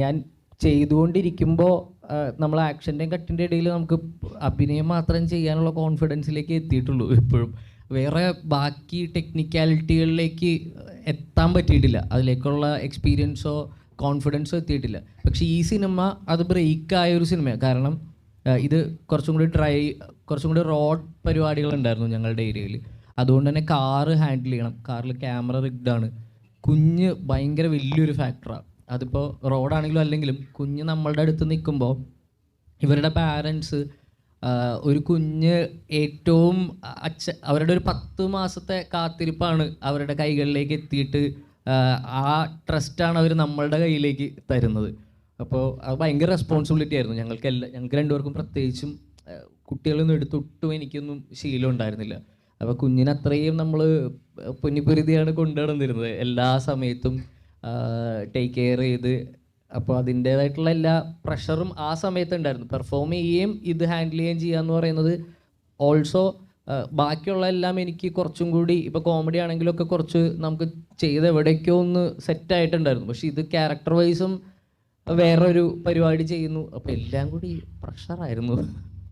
ഞാൻ ചെയ്തുകൊണ്ടിരിക്കുമ്പോൾ നമ്മൾ ആക്ഷൻ്റെയും കട്ടിൻ്റെ ഇടയിൽ നമുക്ക് അഭിനയം മാത്രം ചെയ്യാനുള്ള കോൺഫിഡൻസിലേക്ക് എത്തിയിട്ടുള്ളൂ. ഇപ്പോഴും വേറെ ബാക്കി ടെക്നിക്കാലിറ്റികളിലേക്ക് എത്താൻ പറ്റിയിട്ടില്ല, അതിലേക്കുള്ള എക്സ്പീരിയൻസോ കോൺഫിഡൻസോ എത്തിയിട്ടില്ല. പക്ഷേ ഈ സിനിമ അത് ബ്രേക്കായ ഒരു സിനിമയാണ്. കാരണം ഇത് കുറച്ചും കൂടി റോഡ് പരിപാടികളുണ്ടായിരുന്നു ഞങ്ങളുടെ ഏരിയയിൽ. അതുകൊണ്ട് തന്നെ കാറ് ഹാൻഡിൽ ചെയ്യണം, കാറിൽ ക്യാമറ റിഗ്ഡാണ്, കുഞ്ഞ് ഭയങ്കര വലിയൊരു ഫാക്ടറാണ്. അതിപ്പോൾ റോഡാണെങ്കിലും അല്ലെങ്കിലും കുഞ്ഞ് നമ്മളുടെ അടുത്ത് നിൽക്കുമ്പോൾ ഇവരുടെ പാരൻസ് ഒരു കുഞ്ഞ് ഏറ്റവും അവരുടെ ഒരു 10 മാസത്തെ കാത്തിരിപ്പാണ് അവരുടെ കൈകളിലേക്ക് എത്തിയിട്ട് ആ ട്രസ്റ്റാണ് അവർ നമ്മളുടെ കയ്യിലേക്ക് തരുന്നത്. അപ്പോൾ അത് ഭയങ്കര റെസ്പോൺസിബിലിറ്റി ആയിരുന്നു ഞങ്ങൾക്ക് രണ്ടുപേർക്കും. പ്രത്യേകിച്ചും കുട്ടികളൊന്നും എടുത്തൊട്ടും എനിക്കൊന്നും ശീലം ഉണ്ടായിരുന്നില്ല. അപ്പോൾ കുഞ്ഞിനെ അത്രയും നമ്മൾ പൊന്നിപ്പൊരുതിയാണ് കൊണ്ടു നടന്നിരുന്നത് എല്ലാ സമയത്തും, ടേക്ക് കെയർ ചെയ്ത്. അപ്പോൾ അതിൻ്റേതായിട്ടുള്ള എല്ലാ പ്രഷറും ആ സമയത്ത് ഉണ്ടായിരുന്നു. പെർഫോം ചെയ്യുകയും ഇത് ഹാൻഡിൽ ചെയ്യുകയും ചെയ്യുക എന്ന് പറയുന്നത് ഓൾസോ ബാക്കിയുള്ള എല്ലാം എനിക്ക് കുറച്ചും കൂടി, ഇപ്പോൾ കോമഡി ആണെങ്കിലൊക്കെ കുറച്ച് നമുക്ക് ചെയ്ത് എവിടേക്കോ ഒന്ന് സെറ്റായിട്ടുണ്ടായിരുന്നു. പക്ഷേ ഇത് ക്യാരക്ടർ വൈസും വേറൊരു പരിപാടി ചെയ്യുന്നു. അപ്പോൾ എല്ലാം കൂടി പ്രഷറായിരുന്നു.